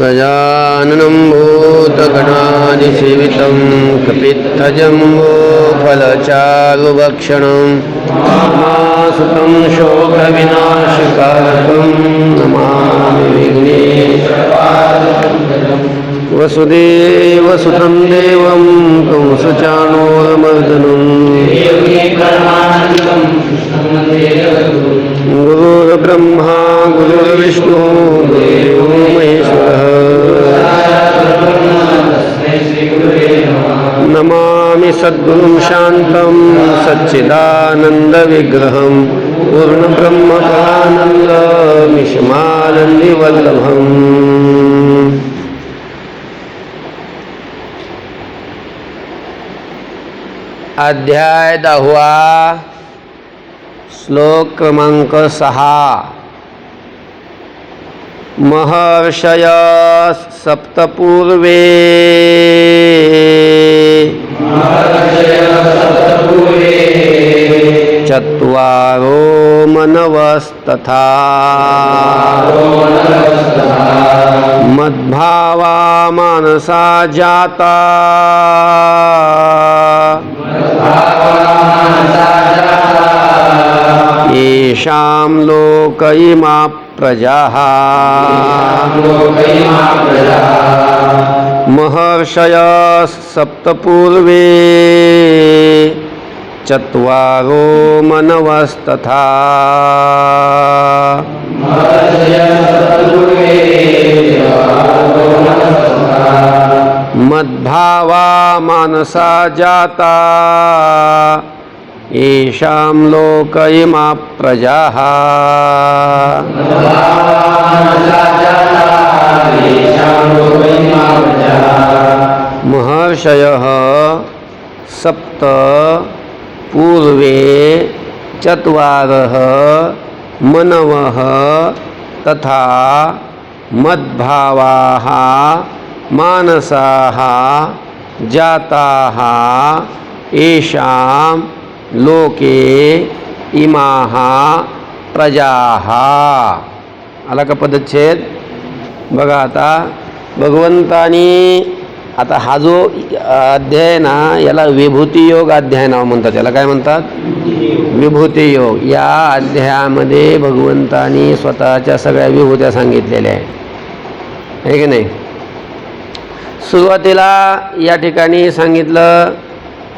गजाननं भूतगणादिसेवितं कपित्थजम्बोफलचारुभक्षणं मासुतं शोकविनाशकारकं नमामि विघ्नेश्वरपादपङ्कजं वसुदेवसुतं देवं कंसचाणूरमर्दनं गुरुर्ब्रह्मा गुरुर्विष्णु गुरुर्देवो महेश्वरः नमामि सद्गुरुं शान्तं सच्चिदानन्दविग्रहं पूर्णब्रह्मपरानन्दमिषमानन्दिवल्लभम् अध्याय 10 श्लोक क्रमांक 6 महर्षय सप्तपूर्वे चत्वारो मनवस्तथा मद्भावा मानसा जाता येषां लोक इमा प्रजाः महर्षयः सप्तपूर्वे चत्वारो मनवस्तथा मद्भावा मानसा जाता येषां लोक इमा प्रजाः महर्षयः सप्त पूर्वे चत्वारः मनवः तथा मद्भावाः मानसाः जाताः येषां लोके इमाः प्रजाः. आला का पदच्छेद? बघा आता भगवंतानी आता हा जो अध्याय ना याला विभूती योग अध्याय नाव म्हणतात. याला काय म्हणतात? विभूती योग. या अध्यायामध्ये भगवंतानी स्वतःच्या सगळ्या विभूत्या सांगितलेल्या आहेत, आहे की नाही. सुरुवातीला या ठिकाणी सांगितलं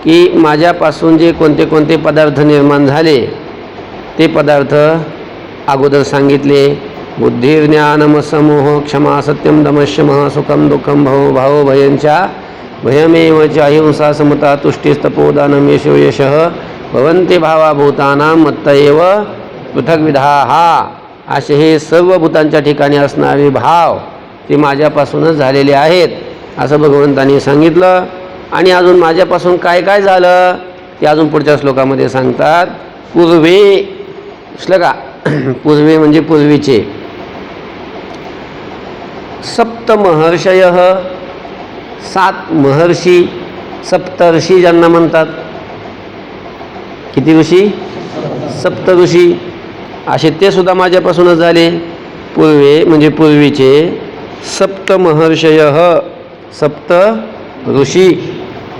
की माझ्यापासून जे कोणते कोणते पदार्थ निर्माण झाले ते पदार्थ अगोदर सांगितले. बुद्धिर्ज्ञानमसमोह क्षमा सत्यम दमशमः सुखम दुःखम भव भाव भयंच्या भयमेव च अहिंसा समता तुष्टिस्तपोदानं यशो यशः भवन्ति भावाभूतानां मत्त एव पृथग्विधाः. असे हे सर्व भूतांच्या ठिकाणी असणारे भाव ते माझ्यापासूनच झालेले आहेत असं भगवंतांनी सांगितलं. आणि अजून माझ्यापासून काय काय झालं ते अजून पुढच्या श्लोकामध्ये सांगतात. पूर्वे श्लोका पूर्वे म्हणजे पूर्वीचे. सप्त महर्षयः 7 महर्षी, सप्तर्षी ज्यांना म्हणतात. किती ऋषी? सप्त ऋषी. असे ते सुद्धा माझ्यापासूनच झाले. पूर्वे म्हणजे पूर्वीचे. सप्त महर्षयः सप्त ऋषी.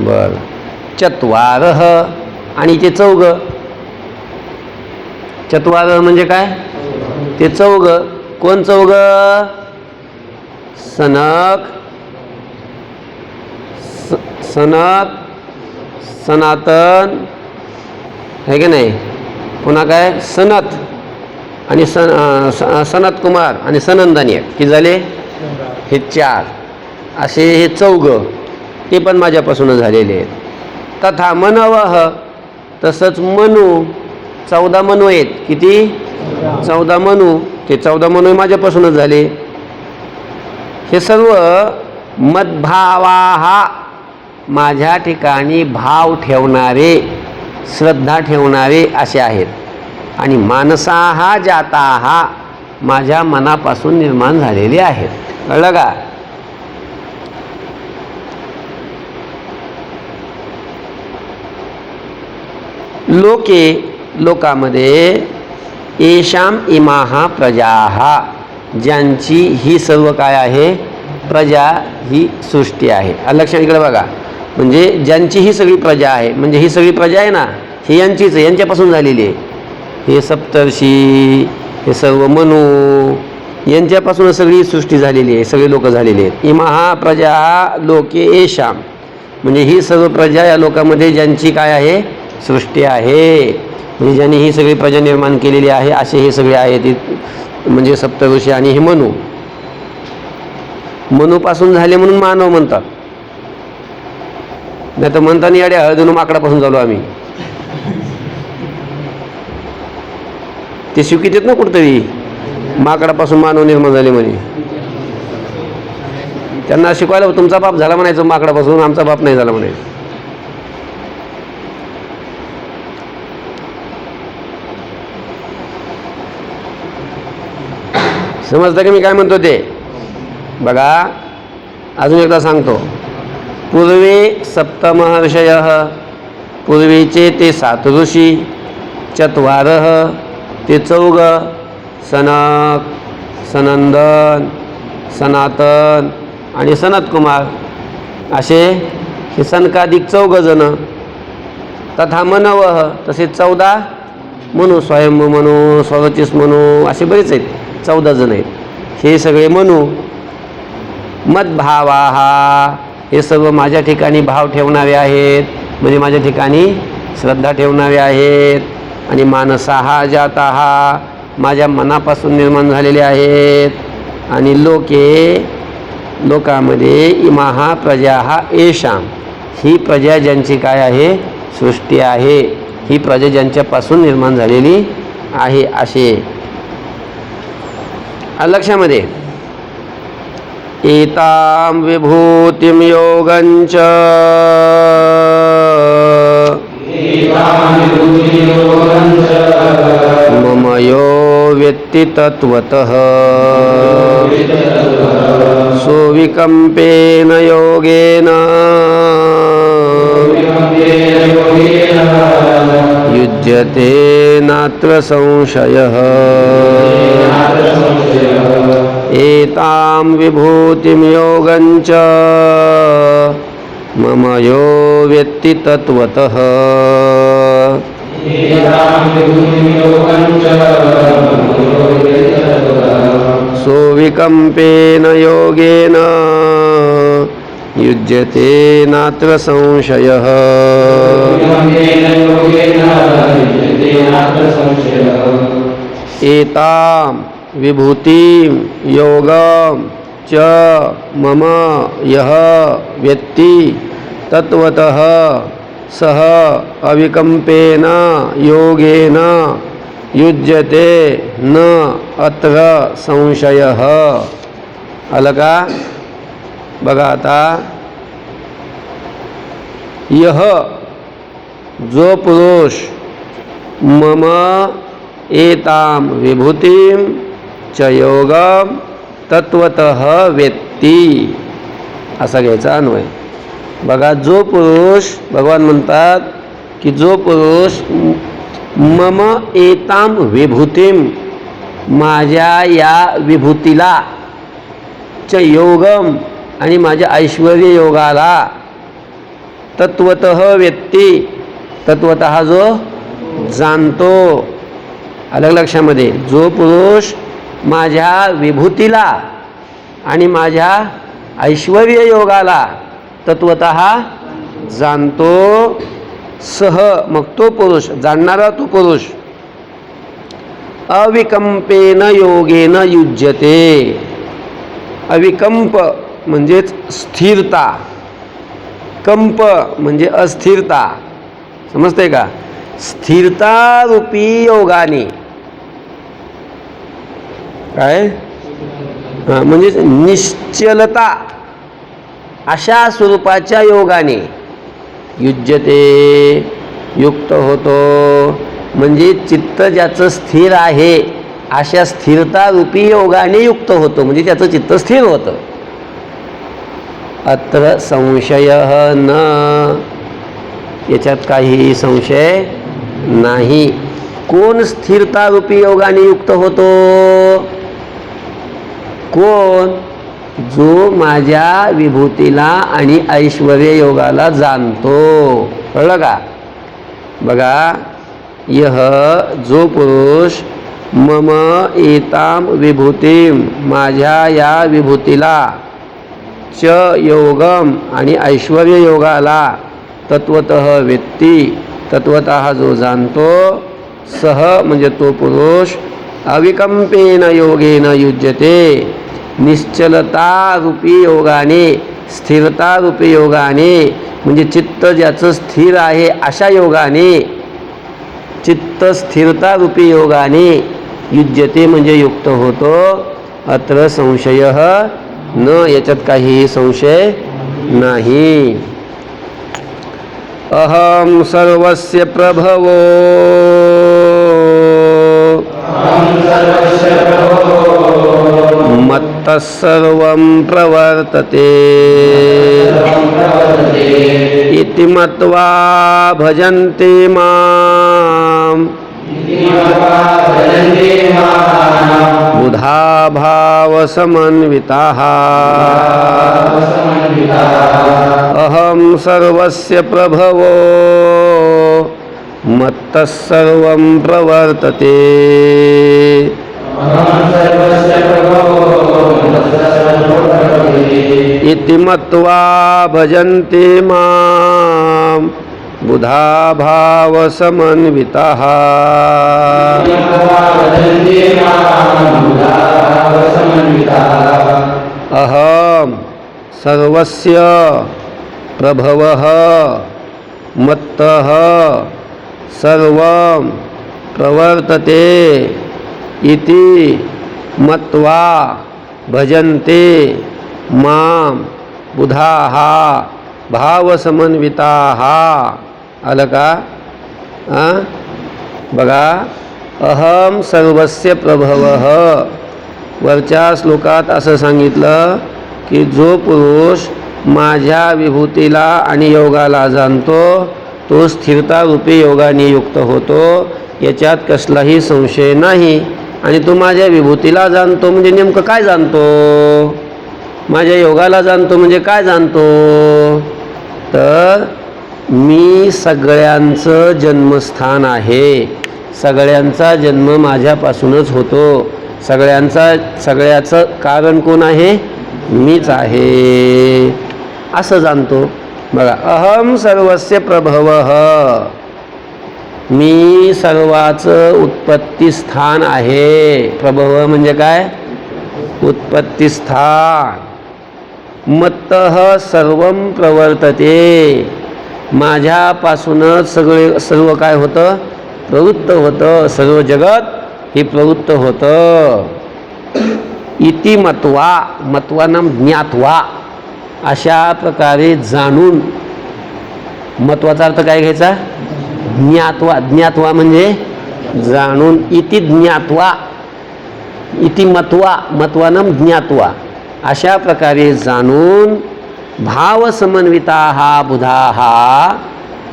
बर. चत्वारः आणि ते 4. चत्वारः म्हणजे काय? ते 4. कोण 4? सनक, सनत, सनातन, है की नाही. पुन्हा काय? सनत आणि सनत कुमार आणि सनंदनी. किती झाले? हे 4. असे हे 4 ते पण माझ्यापासूनच झालेले आहेत. तथा मनवः तसंच मनू 14 मनू आहेत. किती? 14 मनू. ते 14 मनू माझ्यापासूनच झाले. हे सर्व मद्भावाः माझ्या ठिकाणी भाव ठेवणारे, श्रद्धा ठेवणारे असे आहेत. आणि मानसाः जाताः माझ्या मनापासून निर्माण झालेले आहेत. कळलं का? लोके लोकामध्ये येशाम इमाहा प्रजाहा ज्यांची ही सर्व काय आहे प्रजा ही सृष्टी आहे. लक्षात इकडे बघा, म्हणजे ज्यांची ही सगळी प्रजा आहे, म्हणजे ही सगळी प्रजा आहे ना, ही यांचीच आहे, यांच्यापासून झालेली आहे. हे सप्तर्षी, हे सर्व मनु, यांच्यापासून सगळी सृष्टी झालेली आहे, सगळे लोक झालेले आहेत. इमाहा प्रजा लोके येषाम, म्हणजे ही सर्व प्रजा या लोकांमध्ये ज्यांची काय आहे, सृष्टी आहे, म्हणजे ज्यांनी ही सगळी प्रजा निर्माण केलेली आहे, असे हे सगळे आहेत. म्हणजे सप्तऋषी आणि हे मनु, मनुपासून झाले म्हणून मानव म्हणतात. नाही तर म्हणताना याड्या हळदून माकडापासून झालो आम्ही, ते शिकित येत ना कुठतरी, माकडापासून मानव निर्माण झाले म्हणे. त्यांना शिकवायला तुमचा बाप झाला म्हणायचं माकडापासून, आमचा बाप नाही झाला म्हणायचं. समजतं की मी काय म्हणतो ते? बघा अजून एकदा सांगतो. पूर्वे सप्तमहर्षयः, पूर्वीचे ते 7 ऋषी, चत्वारः ते 4, सनक, सनंदन, सनातन आणि सनतकुमार, असे हे सनकाधिक 14 जण. तथा मनवः, तसे 14 मनु, स्वयंभू मनु, स्वरचिस मनु, असे बरेच आहेत, 14 जण आहेत. हे सगळे मनु. मद्भावाहा, हे सर्व माझ्या ठिकाणी भाव ठेवणारे आहेत, म्हणजे माझ्या ठिकाणी श्रद्धा ठेवणारे आहेत. आणि मानसाहा जाताहा, माझ्या मनापासून निर्माण झालेले आहेत. आणि लोके, लोकामध्ये इमाहा प्रजा हा येषाम, ही प्रजा ज्यांची काय आहे, सृष्टी आहे, ही प्रजा ज्यांच्यापासून निर्माण झालेली आहे, असे लक्षामध्ये. एतां विभूतिं योगञ्च, मम यो वेत्ति तत्त्वतः, सोऽविकम्पेन योगेन युज्यते नात्र संशयः. एतां विभूतिं योगञ्च मम यो वेत्ति तत्त्वतः, सोऽविकम्पेन योगेन युज्यते नात्र संशयः. एतां विभूतिं योगं च मम यः वेत्ति तत्त्वतः सः अविकम्पेन योगेन युज्यते न अत्र संशयः. आलं का? बघा आता, यह जो पुरुष मम एतां विभूतिं च योगम तत्वतः वेत्ती, असा घ्यायचा अन्वय. बघा, जो पुरुष, भगवान म्हणतात की जो पुरुष मम एतां विभूतिं, माझ्या या विभूतीला, च योगम, आणि माझ्या ऐश्वर्य योगाला, तत्वतः वेत्ती, तत्वतः जो जाणतो. अलग लक्षामध्ये, जो पुरुष माझ्या विभूतीला आणि माझ्या ऐश्वर्य योगाला तत्वतः जाणतो, सह, मग तो पुरुष, जाणणारा तो पुरुष, अविकंपेन योगेन युज्यते. अविकंप म्हणजेच स्थिरता, कंप म्हणजे अस्थिरता, समजते का? स्थिरता रूपी योगाने, काय म्हणजे निश्चलता, अशा स्वरूपाच्या योगाने युज्यते, युक्त होतो. म्हणजे चित्त ज्याचं स्थिर आहे अशा स्थिरता रूपी योगाने युक्त होतो, म्हणजे त्याचं चित्त स्थिर होतं. अत्र संशयः न, याच्यात काही संशय नाही. कोण स्थिरता रूपी योगाने युक्त होतो? कोण? जो माझ्या विभूतीला आणि ऐश्वर्य योगाला जाणतो. कळलं का? बघा, यह जो पुरुष मम एताम विभूतीम माझ्या या विभूतीला च योगम आणि ऐश्वर्य योगाला तत्वतः वेत्ती तत्वतः जो जाणतो, सह म्हणजे तो पुरुष अविकंपेन योगेन युज्यते निश्चलता रूपी योगाने स्थिरता रूपी योगाने म्हणजे चित्त ज्याचं स्थिर आहे अशा योगाने चित्त स्थिरता रूपी योगाने युज्यते म्हणजे युक्त होतो. अत्र संशय न याच्यात काहीही संशय नाही. अहम सर्वस्य प्रभवो मत्तः सर्वं प्रवर्तते इति मत्वा भजन्ते मां बुधा भावसमन्विताः. अहं सर्वस्य प्रभवो मत्तः सर्वं प्रवर्तते इति मत्वा भजन्ते मां बुधा भावसमन्विताः. अहं सर्वस्य प्रभवः मत्तः सर्वं प्रवर्तते इति मत्वा भजन्ते मां बुधाः भावसमन्विताः. आलं का? बघा, अहम सर्वस्य प्रभवः. वरच्या श्लोकात असं सांगितलं की जो पुरुष माझ्या विभूतीला आणि योगाला जाणतो तो स्थिरता रूपी योगाने युक्त होतो, याच्यात कसलाही संशय नाही. आणि तो माझ्या विभूतीला जाणतो म्हणजे नेमकं काय जाणतो? माझ्या योगाला जाणतो म्हणजे काय जाणतो? तर मी सगळ्यांचं जन्मस्थान आहे, सगळ्यांचा जन्म माझ्यापासूनच होतो, सगळ्याचं कारण कोण आहे? मीच आहे, असं जाणतो. बघा, अहम सर्वस्य प्रभवः मी सर्वाचं उत्पत्ती स्थान आहे. प्रभव म्हणजे काय? उत्पत्ती स्थान. मत्तः सर्वं प्रवर्तते माझ्यापासूनच सर्व काय होतं? प्रवृत्त होतं. सर्व जगत हे प्रवृत्त होतं. इति मत्वा, मत्वा नाम ज्ञात्वा, अशा प्रकारे जाणून. महत्वाचा अर्थ काय घ्यायचा? ज्ञात्वा. ज्ञात्वा म्हणजे जाणून. इति ज्ञात्वा, इति मत्वा, मत्वानं ज्ञात्वा, अशा प्रकारे जाणून भावसमन्विताः बुधाः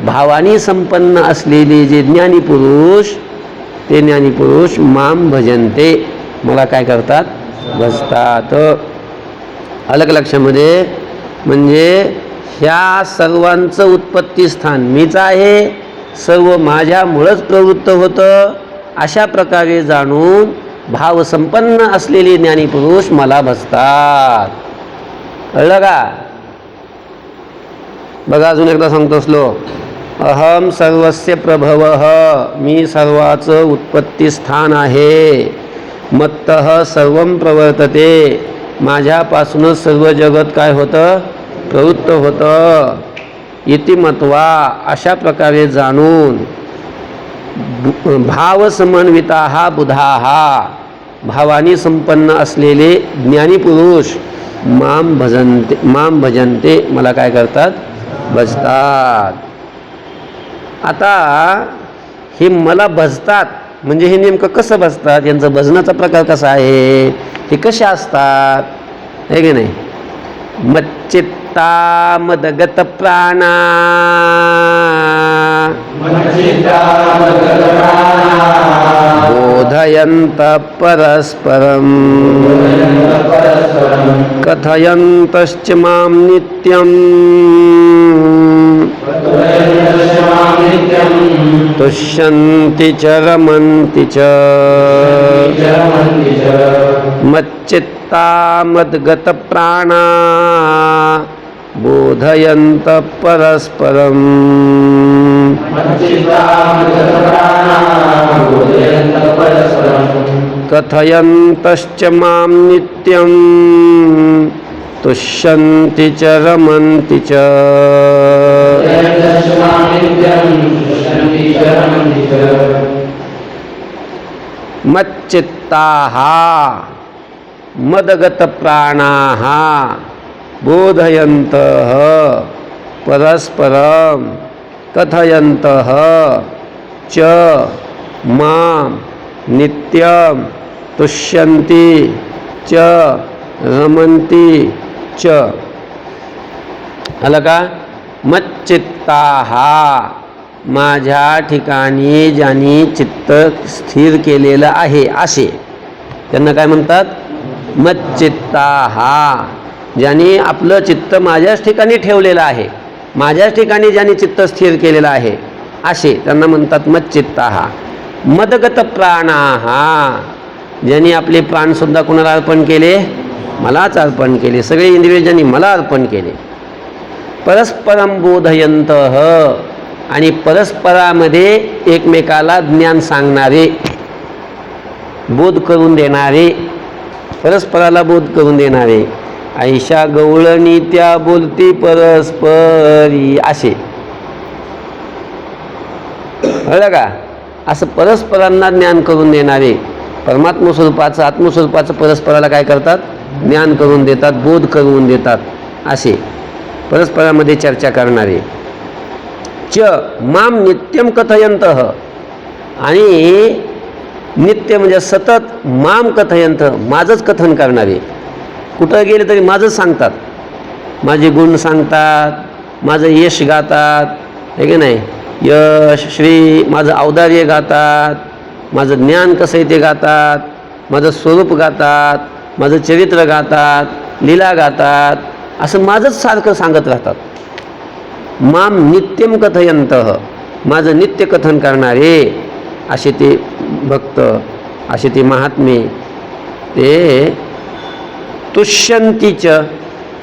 भावानी संपन्न असलेले जे ज्ञानी पुरुष, ते ज्ञानी पुरुष माम भजन्ते मला काय करतात? भजतात. अलग लक्षामध्ये म्हणजे ह्या सर्वांचं उत्पत्ती स्थान मीच आहे, सर्व माझ्यामुळंच प्रवृत्त होतं, अशा प्रकारे जाणून भावसंपन्न असलेले ज्ञानी पुरुष मला भजतात. कळलं का? बघा, अजून एकदा सांगतो श्लोक. अहम सर्वस्य प्रभवः मी सर्वाचं उत्पत्ती स्थान आहे. मत्तः सर्वं प्रवर्तते माझ्यापासूनच सर्व जगत काय होतं? प्रवृत्त होतं. इति मत्वा अशा प्रकारे जाणून भावसमन्विताः बुधाः भावानी संपन्न असलेले ज्ञानी पुरुष माम भजन्ते मला काय करतात? भजतात. आता हे मला भजतात म्हणजे हे नेमकं कसं भजतात? यांचं भजनाचा प्रकार कसा आहे? हे कसे असतात? आहे की नाही? मच्चित्ता मदगत प्राणा बोधयन्तः परस्परं कथयन्तश्च मां नित्यं तुष्यन्ति च रमन्ति च मच्चित्ता मद्गतप्राणा बोधयन्तः परस्परं कथयन्तश्च मां नित्यं तुष्यन्ति च रमन्ति च मच्चित्ताः मदगतप्राणाः बोधयन्तः परस्परं कथयन्तः च मां नित्यं तुष्यन्ति च रमन्ति च. आलं का? मच्चित्ताः माझ्या ठिकाणी ज्यांनी चित्त स्थिर केलेलं आहे असे त्यांना काय म्हणतात? मच्चित्ताः. ज्यांनी आपलं चित्त माझ्याच ठिकाणी ठेवलेलं आहे, माझ्याच ठिकाणी ज्यांनी चित्त स्थिर केलेलं आहे असे त्यांना म्हणतात मच्चित्ताः. मदगत प्राणाः. ज्यांनी आपले प्राणसुद्धा कोणाला अर्पण केले? मलाच अर्पण केले. सगळे इंद्रिय ज्यांनी मला अर्पण केले. परस्परं बोधयन्तः. आणि परस्परामध्ये एकमेकाला ज्ञान सांगणारे, बोध करून देणारे, परस्पराला बोध करून देणारे. ऐशा गवळणी त्या बोलती परस्परी असे. कळलं का? असं परस्परांना ज्ञान करून देणारे परमात्म स्वरूपाचं आत्मस्वरूपाचं परस्पराला काय करतात? ज्ञान करून देतात, बोध करून देतात. असे परस्परामध्ये चर्चा करणारे. च माम नित्यम कथयन्तः. आणि नित्य म्हणजे सतत माम कथयंत, माझंच कथन करणारे. कुठं गेले तरी माझंच सांगतात, माझे गुण सांगतात, माझं यश गातात, हे की नाही? यश श्री माझं औदार्य गातात, माझं ज्ञान कसं आहे ते गातात, माझं स्वरूप गातात, माझं चरित्र गातात, लीला गातात, असं माझंच सारखं सांगत राहतात. माम नित्यम कथयन्तः. माझं नित्य कथन करणारे असे ते भक्त, असे ते महात्मे. ते तुष्यंतीच.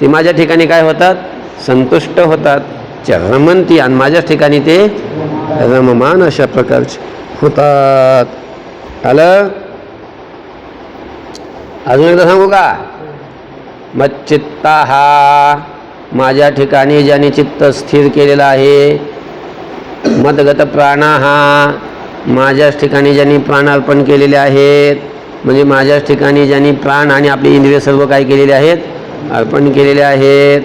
ते माझ्या ठिकाणी काय होतात? संतुष्ट होतात. च रमंती. आणि माझ्याच ठिकाणी ते रममान अशा प्रकारचे होतात. आलं? अजून एकदा सांगू का? मच्चित्ताः. माझ्या ठिकाणी ज्याने चित्त स्थिर केलेलं आहे. मदगत प्राणाः. माझ्याच ठिकाणी ज्यांनी प्राणार्पण केलेले आहेत, म्हणजे माझ्याच ठिकाणी ज्यांनी प्राण आणि आपले इंद्रिय सर्व काय केलेले आहेत? अर्पण केलेले आहेत.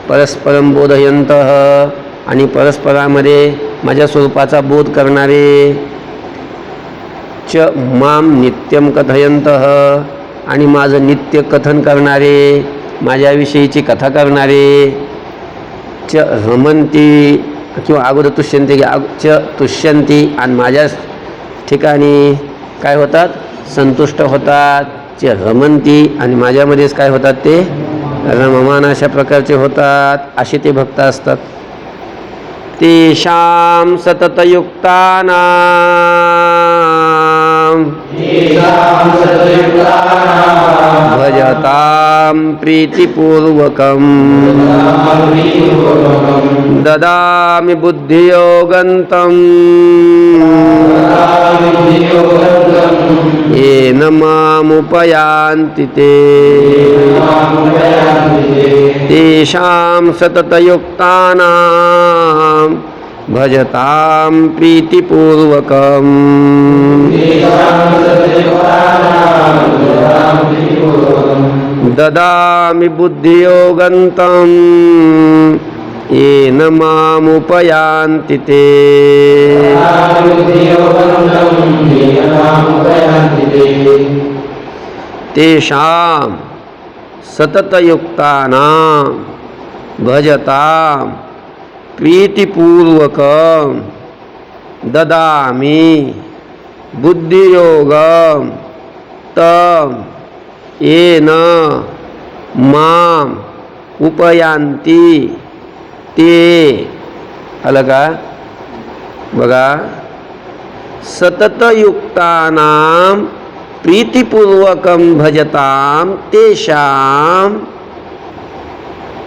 परस्परं बोधयन्तः. आणि परस्परामध्ये माझ्या स्वरूपाचा बोध करणारे. च माम नित्यम कथयन्तः. आणि माझं नित्य कथन करणारे, माझ्याविषयीची कथा करणारे. च रमंती किंवा अगोदर तुष्यंती, च तुष्यंती. आणि माझ्या ठिकाणी काय होतात? संतुष्ट होतात. च रमंती. आणि माझ्यामध्येच काय होतात? ते रममान अशा प्रकारचे होतात. असे ते भक्त असतात. तेषां सततयुक्तानां भजतां प्रीतिपूर्वकं ददामि बुद्धियोगन्तं येन मामुपयान्ति ते. तेषां सततयुक्तानां भजतां प्रीतिपूर्वकं ददामि बुद्धियोगन्तं येन मामुपयान्ति ते. तेषां सततयुक्तानां भजतां प्रीतिपूर्वकं ददामि बुद्धियोगम तम येन माम उपयांती ते. आलं का? बघा, सततयुक्तानां प्रीतिपूर्वकं भजतां तेषां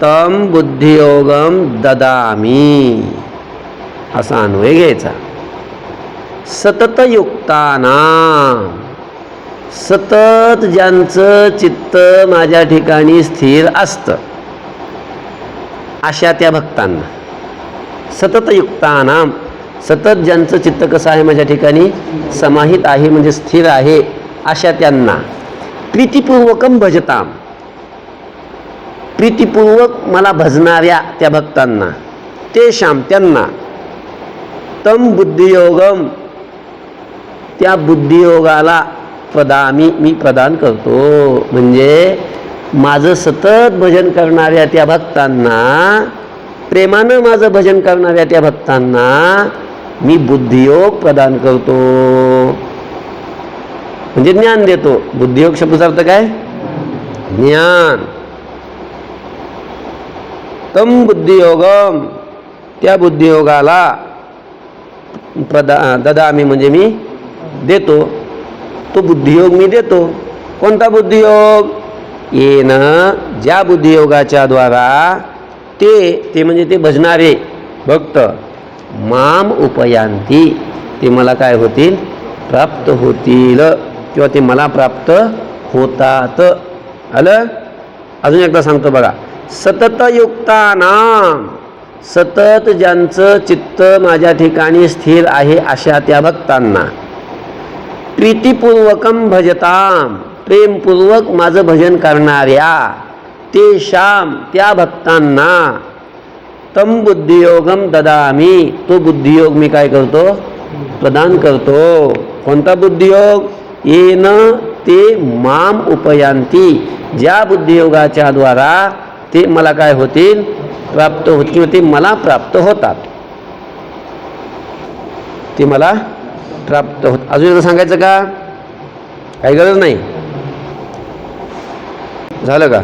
तम बुद्धियोगम ददामि. असा अन्वय घ्यायचा. सततयुक्तानां, सतत ज्यांचं चित्त माझ्या ठिकाणी स्थिर असतं अशा त्या भक्तांना. सततयुक्तानां, सतत ज्यांचं चित्त कसं आहे माझ्या ठिकाणी समाहित आहे म्हणजे स्थिर आहे अशा त्यांना. प्रीतिपूर्वकम भजताम, प्रीतिपूर्वक मला भजणाऱ्या त्या भक्तांना. तेषां, त्यांना. तम बुद्धियोगम, त्या बुद्धियोगाला प्रदामी, मी प्रदान करतो. म्हणजे माझं सतत भजन करणाऱ्या त्या भक्तांना, प्रेमानं माझं भजन करणाऱ्या त्या भक्तांना मी बुद्धियोग प्रदान करतो म्हणजे ज्ञान देतो. बुद्धियोग शब्दाचा अर्थ काय? ज्ञान. तम बुद्धियोगम, त्या बुद्धियोगाला ददामी म्हणजे मी देतो. तो बुद्धियोग मी देतो. कोणता बुद्धियोग? येन, ज्या बुद्धियोगाच्या द्वारा ते म्हणजे ते भजणारे भक्त माम उपयांती, ते मला काय होतील? प्राप्त होतील किंवा ते मला प्राप्त होतात. आलं? अजून एकदा सांगतो बघा. सततयुक्तानां, सतत ज्यांचं चित्त माझ्या ठिकाणी स्थिर आहे अशा त्या भक्तांना. प्रीतिपूर्वकम भजताम, प्रेमपूर्वक माझं भजन करणाऱ्या. तेषां, त्या भक्तांना. तम बुद्धियोगम ददामी, तो बुद्धियोग मी काय करतो? प्रदान करतो. कोणता बुद्धियोग? येन, ते माम उपयांती, ज्या बुद्धियोगाच्या द्वारा ते मला काय होतील? प्राप्त होत, किंवा ते मला प्राप्त होतात. ते मला प्राप्त होत. अजून एकदा सांगायचं का? काही गरज नाही. झालं का?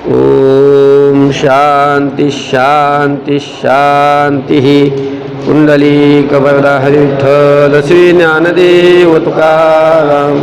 ओम शांती शांती शांती. पुंडलिक वरदा हरी विठ्ठल श्री ज्ञानदेव तुकाराम.